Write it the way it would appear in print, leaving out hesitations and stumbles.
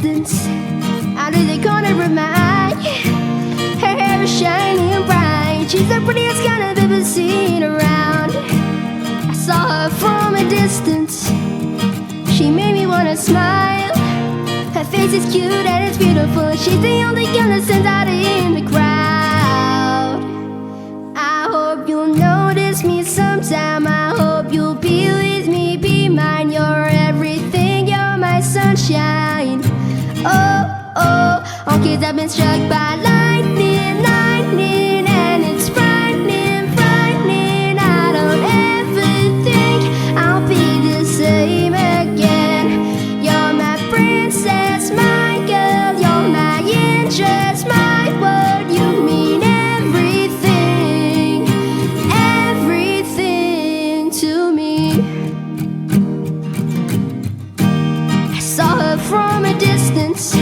distance, out of the corner of my eye. Her hair is shiny and bright. She's the prettiest kind I've ever seen around. I saw her from a distance. She made me wanna smile. Her face is cute and it's beautiful. She's the only girl that stands out in the crowd. I hope you'll notice me sometime. I hope you'll be with me, be mine. You're everything, you're my sunshine. Oh, oh, all kids have been struck by lightning, lightning, and it's frightening, frightening. I don't ever think I'll be the same again. You're my princess, my girl, you're my interest, my world. You mean everything, everything to me. I saw her from a distance,